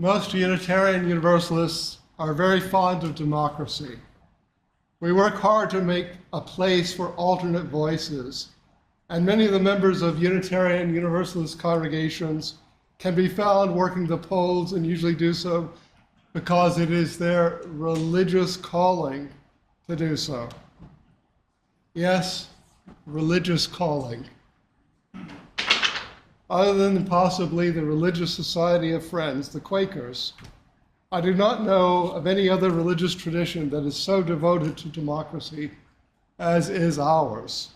Most Unitarian Universalists are very fond of democracy. We work hard to make a place for alternate voices, and many of the members of Unitarian Universalist congregations can be found working the polls, and usually do so because it is their religious calling to do so. Yes, religious calling. Other than possibly the Religious Society of Friends, the Quakers, I do not know of any other religious tradition that is so devoted to democracy as is ours.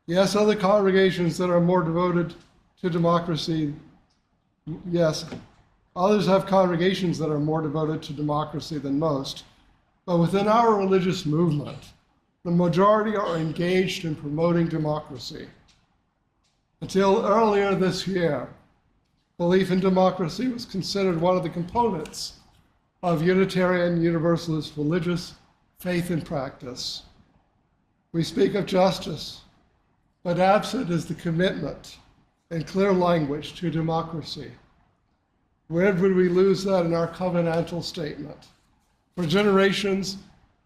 Yes, other congregations that are more devoted to democracy, yes, others have congregations that are more devoted to democracy than most, but within our religious movement, the majority are engaged in promoting democracy. Until earlier this year, belief in democracy was considered one of the components of Unitarian Universalist religious faith and practice. We speak of justice, but absent is the commitment in clear language to democracy. Where would we lose that in our covenantal statement? For generations,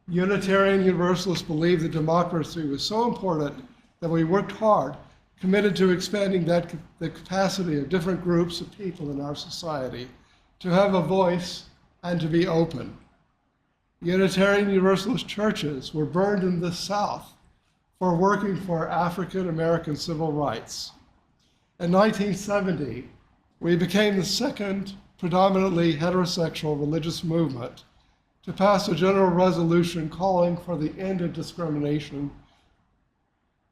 Unitarian Universalists believed that democracy was so important that we worked hard, committed to expanding the capacity of different groups of people in our society to have a voice and to be open. Unitarian Universalist churches were burned in the South for working for African American civil rights. In 1970, we became the second predominantly heterosexual religious movement to pass a general resolution calling for the end of discrimination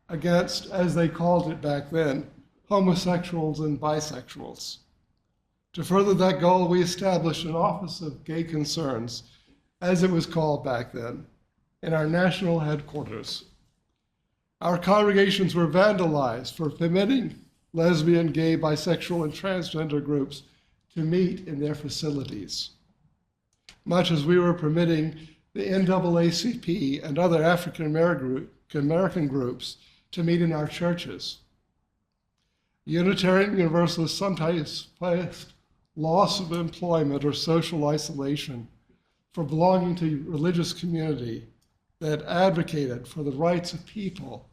against, as they called it back then, homosexuals and bisexuals. To further that goal, we established an Office of Gay Concerns, as it was called back then, in our national headquarters. Our congregations were vandalized for permitting lesbian, gay, bisexual, and transgender groups to meet in their facilities, much as we were permitting the NAACP and other African American groups to meet in our churches. Unitarian Universalists sometimes faced loss of employment or social isolation for belonging to a religious community that advocated for the rights of people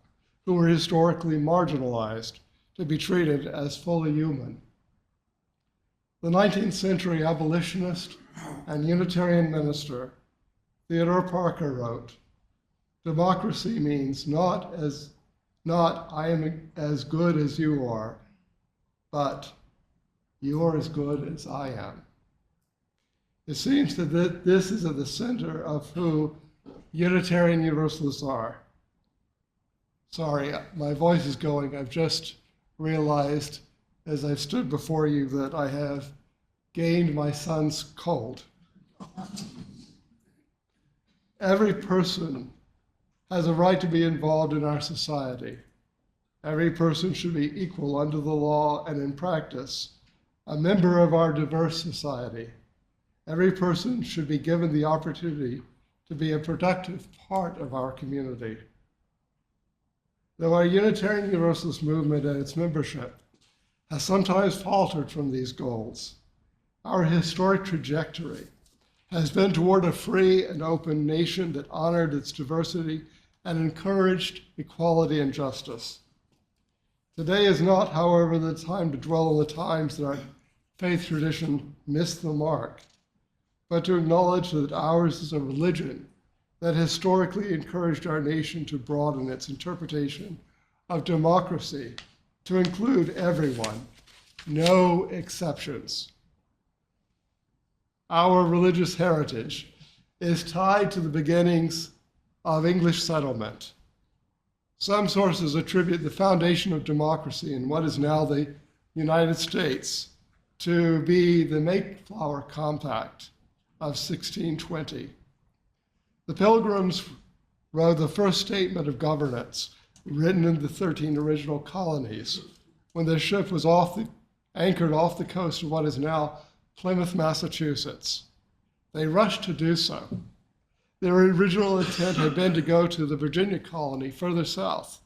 who were historically marginalized to be treated as fully human. The 19th century abolitionist and Unitarian minister Theodore Parker wrote, "Democracy means not I am as good as you are, but you are as good as I am." It seems that this is at the center of who Unitarian Universalists are. Sorry, my voice is going. I've just realized as I've stood before you that I have gained my son's cold. Every person has a right to be involved in our society. Every person should be equal under the law and in practice, a member of our diverse society. Every person should be given the opportunity to be a productive part of our community. Though our Unitarian Universalist movement and its membership has sometimes faltered from these goals, our historic trajectory has been toward a free and open nation that honored its diversity and encouraged equality and justice. Today is not, however, the time to dwell on the times that our faith tradition missed the mark, but to acknowledge that ours is a religion that historically encouraged our nation to broaden its interpretation of democracy to include everyone, no exceptions. Our religious heritage is tied to the beginnings of English settlement. Some sources attribute the foundation of democracy in what is now the United States to be the Mayflower Compact of 1620. The Pilgrims wrote the first statement of governance written in the 13 original colonies when their ship was anchored off the coast of what is now Plymouth, Massachusetts. They rushed to do so. Their original intent had been to go to the Virginia colony further south.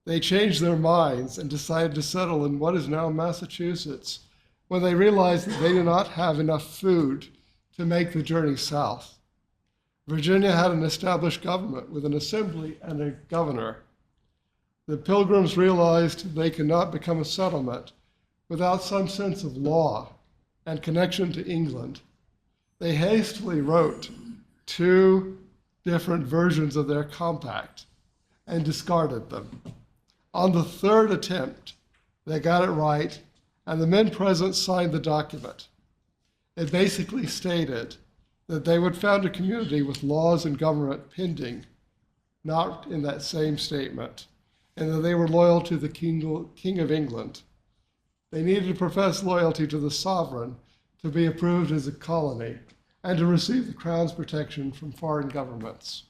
They changed their minds and decided to settle in what is now Massachusetts when they realized that they did not have enough food to make the journey south. Virginia had an established government with an assembly and a governor. The Pilgrims realized they could not become a settlement without some sense of law and connection to England. They hastily wrote 2 different versions of their compact and discarded them. On the 3rd attempt, they got it right, and the men present signed the document. It basically stated that they would found a community with laws and government pending, not in that same statement, and that they were loyal to the King of England. They needed to profess loyalty to the sovereign to be approved as a colony and to receive the crown's protection from foreign governments.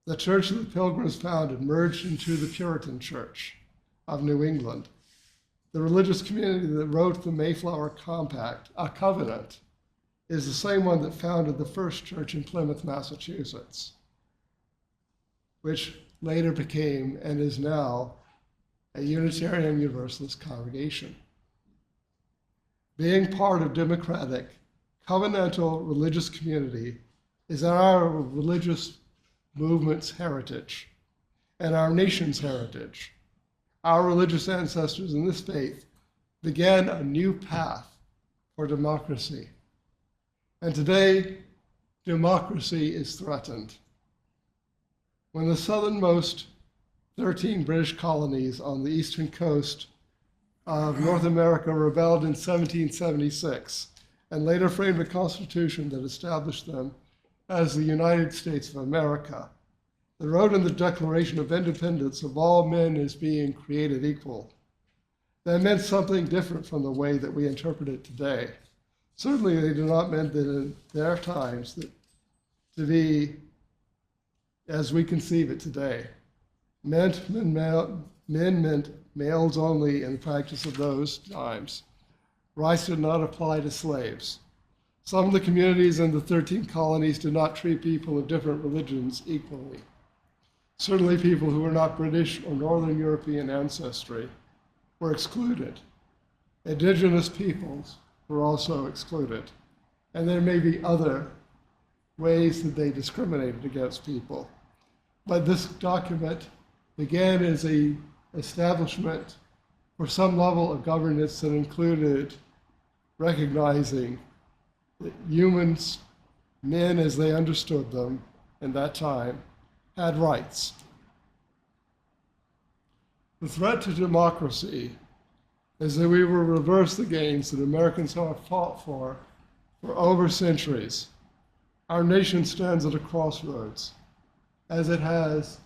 The Church of the Pilgrims founded merged into the Puritan Church of New England. The religious community that wrote the Mayflower Compact, a covenant, is the same one that founded the first church in Plymouth, Massachusetts, which later became and is now a Unitarian Universalist congregation. Being part of democratic, covenantal religious community is our religious movement's heritage and our nation's heritage. Our religious ancestors in this faith began a new path for democracy. And today, democracy is threatened. When the southernmost 13 British colonies on the eastern coast of North America rebelled in 1776 and later framed a constitution that established them as the United States of America, they wrote in the Declaration of Independence of all men as being created equal. That meant something different from the way that we interpret it today. Certainly they do not mean that in their times that to be as we conceive it today. Men meant males only in the practice of those times. Rights did not apply to slaves. Some of the communities in the 13 colonies did not treat people of different religions equally. Certainly people who were not British or Northern European ancestry were excluded. Indigenous peoples were also excluded. And there may be other ways that they discriminated against people. But this document began as an establishment for some level of governance that included recognizing that humans, men as they understood them in that time, had rights. The threat to democracy is that we will reverse the gains that Americans have fought for over centuries. Our nation stands at a crossroads, as it has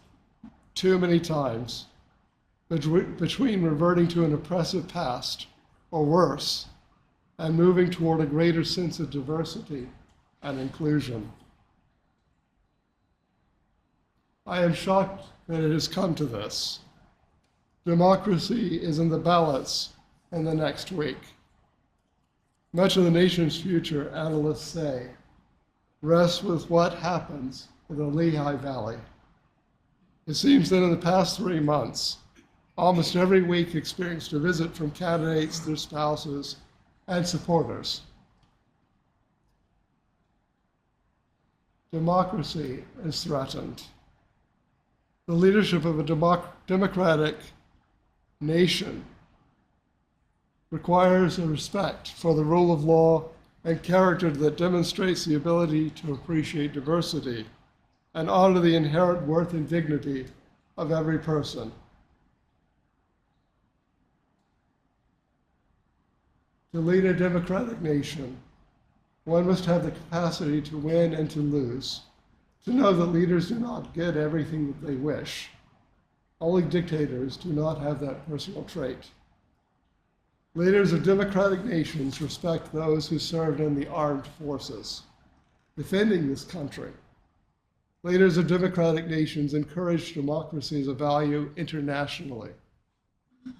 too many times, between reverting to an oppressive past, or worse, and moving toward a greater sense of diversity and inclusion. I am shocked that it has come to this. Democracy is in the balance in the next week. Much of the nation's future, analysts say, rests with what happens in the Lehigh Valley. It seems that in the past 3 months, almost every week experienced a visit from candidates, their spouses, and supporters. Democracy is threatened. The leadership of a democratic nation requires a respect for the rule of law and character that demonstrates the ability to appreciate diversity and honor the inherent worth and dignity of every person. To lead a democratic nation, one must have the capacity to win and to lose, to know that leaders do not get everything that they wish. Only dictators do not have that personal trait. Leaders of democratic nations respect those who served in the armed forces, defending this country. Leaders of democratic nations encourage democracy as a value internationally.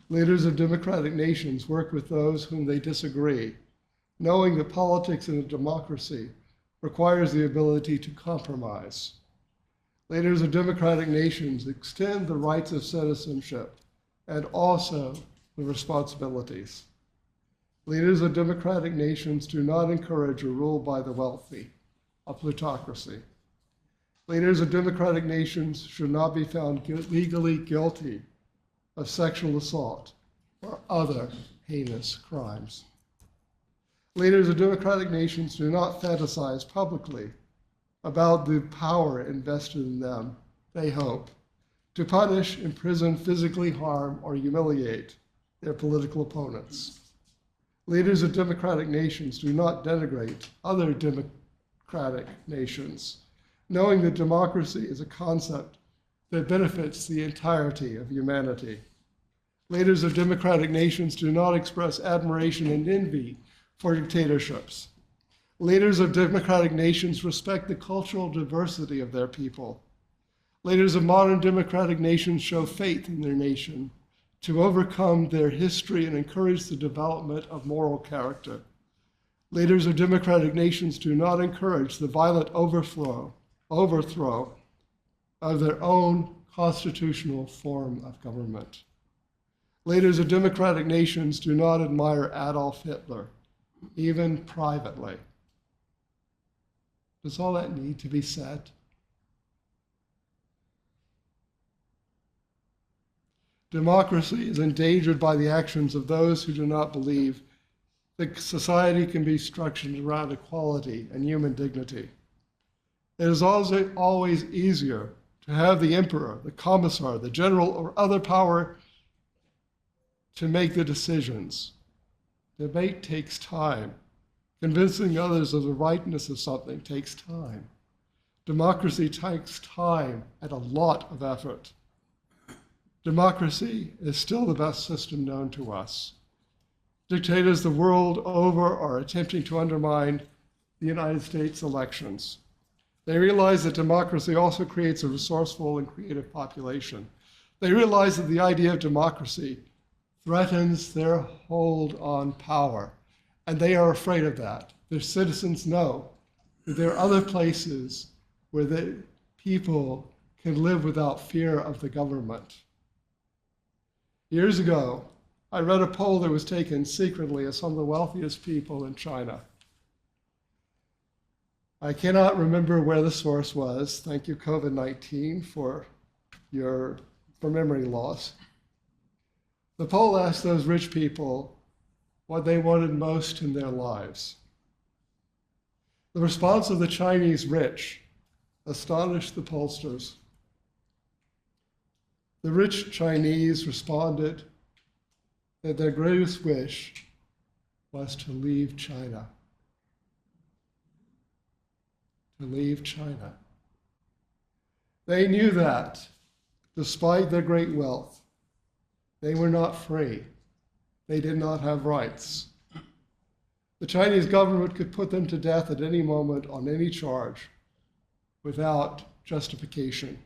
Leaders of democratic nations work with those whom they disagree, knowing that politics in a democracy requires the ability to compromise. Leaders of democratic nations extend the rights of citizenship and also the responsibilities. Leaders of democratic nations do not encourage or rule by the wealthy, a plutocracy. Leaders of democratic nations should not be found legally guilty of sexual assault or other heinous crimes. Leaders of democratic nations do not fantasize publicly about the power invested in them, they hope, to punish, imprison, physically harm, or humiliate their political opponents. Leaders of democratic nations do not denigrate other democratic nations, knowing that democracy is a concept that benefits the entirety of humanity. Leaders of democratic nations do not express admiration and envy for dictatorships. Leaders of democratic nations respect the cultural diversity of their people. Leaders of modern democratic nations show faith in their nation to overcome their history and encourage the development of moral character. Leaders of democratic nations do not encourage the violent overthrow of their own constitutional form of government. Leaders of democratic nations do not admire Adolf Hitler, even privately. Does all that need to be said? Democracy is endangered by the actions of those who do not believe that society can be structured around equality and human dignity. It is also always easier to have the emperor, the commissar, the general, or other power to make the decisions. Debate takes time. Convincing others of the rightness of something takes time. Democracy takes time and a lot of effort. Democracy is still the best system known to us. Dictators the world over are attempting to undermine the United States elections. They realize that democracy also creates a resourceful and creative population. They realize that the idea of democracy threatens their hold on power, and they are afraid of that. Their citizens know that there are other places where the people can live without fear of the government. Years ago, I read a poll that was taken secretly of some of the wealthiest people in China. I cannot remember where the source was. Thank you, COVID-19, for memory loss. The poll asked those rich people what they wanted most in their lives. The response of the Chinese rich astonished the pollsters. The rich Chinese responded that their greatest wish was to leave China. To leave China. They knew that, despite their great wealth, they were not free. They did not have rights. The Chinese government could put them to death at any moment on any charge without justification.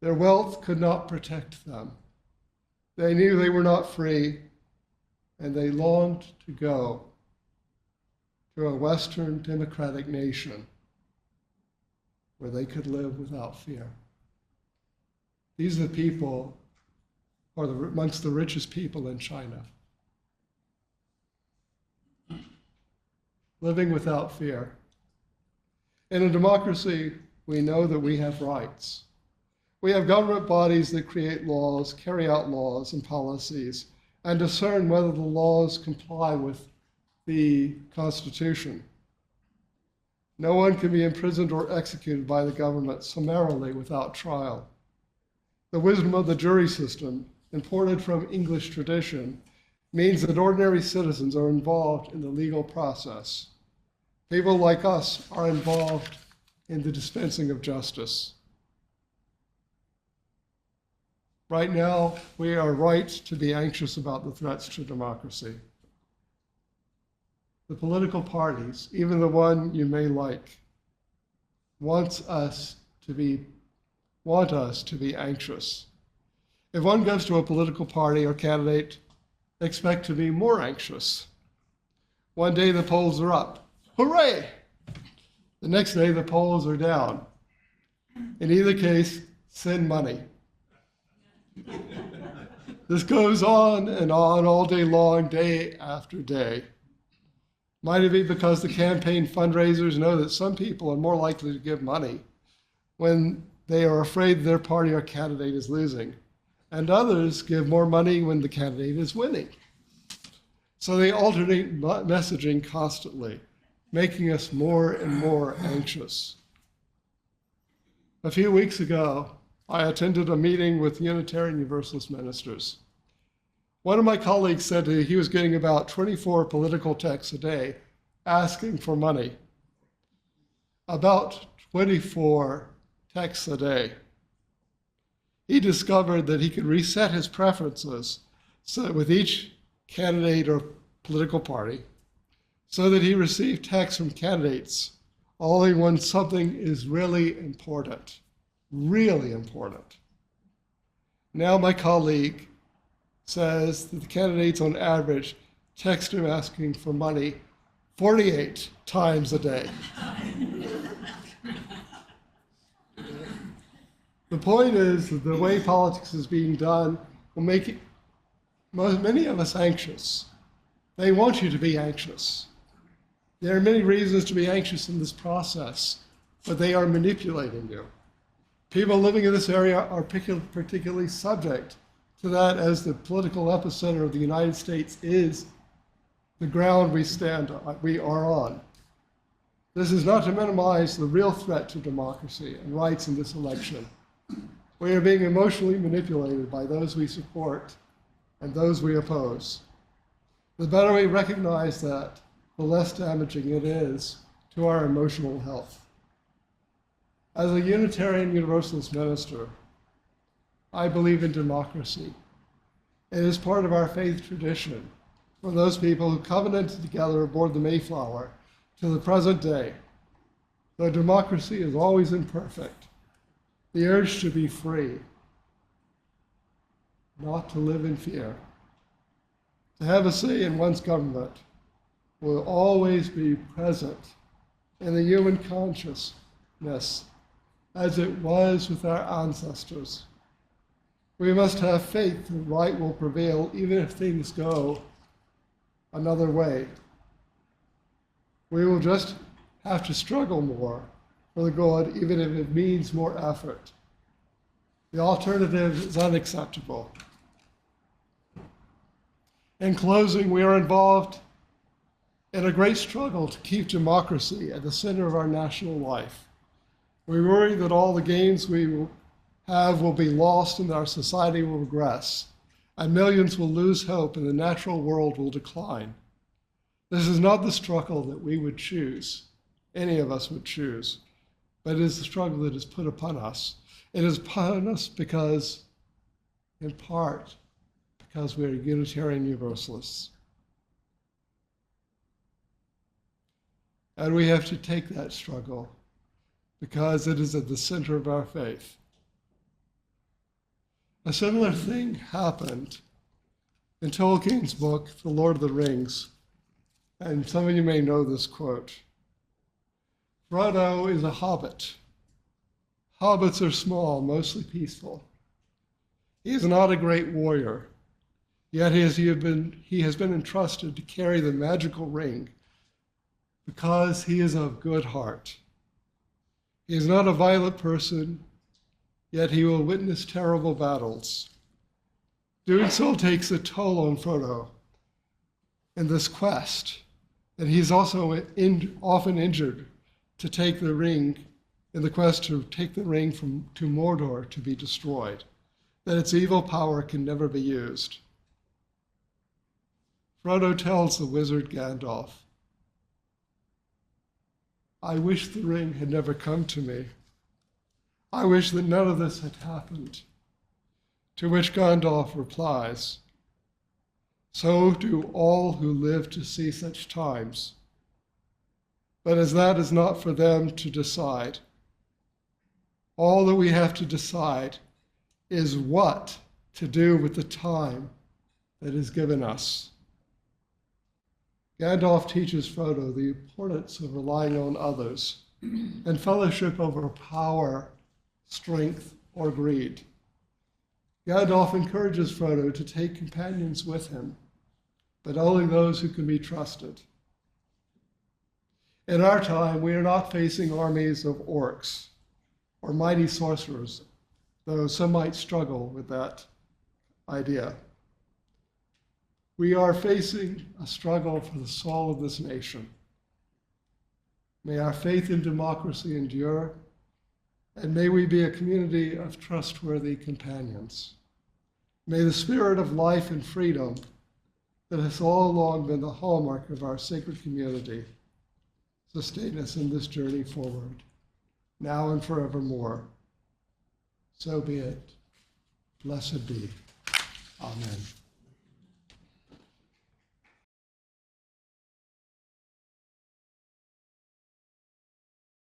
Their wealth could not protect them. They knew they were not free, and they longed to go to a Western democratic nation where they could live without fear. These are the people who are amongst the richest people in China. Living without fear. In a democracy, we know that we have rights. We have government bodies that create laws, carry out laws and policies, and discern whether the laws comply with the Constitution. No one can be imprisoned or executed by the government summarily without trial. The wisdom of the jury system, imported from English tradition, means that ordinary citizens are involved in the legal process. People like us are involved in the dispensing of justice. Right now, we are right to be anxious about the threats to democracy. The political parties, even the one you may like, want us to be anxious. If one goes to a political party or candidate, expect to be more anxious. One day the polls are up. Hooray! The next day the polls are down. In either case, send money. This goes on and on all day long, day after day. Might it be because the campaign fundraisers know that some people are more likely to give money when they are afraid their party or candidate is losing, and others give more money when the candidate is winning. So they alternate messaging constantly, making us more and more anxious. A few weeks ago, I attended a meeting with Unitarian Universalist ministers. One of my colleagues said that he was getting about 24 political texts a day asking for money. About 24 texts a day. He discovered that he could reset his preferences so with each candidate or political party so that he received texts from candidates only when something is really important. Really important. Now my colleague says that the candidates on average text him asking for money 48 times a day. The point is that the way politics is being done will make many of us anxious. They want you to be anxious. There are many reasons to be anxious in this process, but they are manipulating you. People living in this area are particularly subject to that, as the political epicenter of the United States is the ground we are on. This is not to minimize the real threat to democracy and rights in this election. We are being emotionally manipulated by those we support and those we oppose. The better we recognize that, the less damaging it is to our emotional health. As a Unitarian Universalist minister, I believe in democracy. It is part of our faith tradition for those people who covenanted together aboard the Mayflower to the present day. Though democracy is always imperfect, the urge to be free, not to live in fear, to have a say in one's government will always be present in the human consciousness as it was with our ancestors. We must have faith that right will prevail even if things go another way. We will just have to struggle more for the good, even if it means more effort. The alternative is unacceptable. In closing, we are involved in a great struggle to keep democracy at the center of our national life. We worry that all the gains we will have will be lost and our society will regress, and millions will lose hope and the natural world will decline. This is not the struggle that we would choose, any of us would choose, but it is the struggle that is put upon us. It is upon us because, in part, because we are Unitarian Universalists. And we have to take that struggle because it is at the center of our faith. A similar thing happened in Tolkien's book, The Lord of the Rings, and some of you may know this quote. Frodo is a hobbit. Hobbits are small, mostly peaceful. He is not a great warrior, yet he has been entrusted to carry the magical ring because he is of good heart. He is not a violent person, yet he will witness terrible battles. Doing so takes a toll on Frodo in this quest, and he's also often injured to take the ring in the quest to take the ring to Mordor to be destroyed, that its evil power can never be used. Frodo tells the wizard Gandalf, "I wish the ring had never come to me. I wish that none of this had happened." To which Gandalf replies, "So do all who live to see such times. But as that is not for them to decide, all that we have to decide is what to do with the time that is given us." Gandalf teaches Frodo the importance of relying on others and fellowship over power, strength, or greed. Gandalf encourages Frodo to take companions with him, but only those who can be trusted. In our time, we are not facing armies of orcs or mighty sorcerers, though some might struggle with that idea. We are facing a struggle for the soul of this nation. May our faith in democracy endure, and may we be a community of trustworthy companions. May the spirit of life and freedom that has all along been the hallmark of our sacred community sustain us in this journey forward, now and forevermore. So be it. Blessed be. Amen.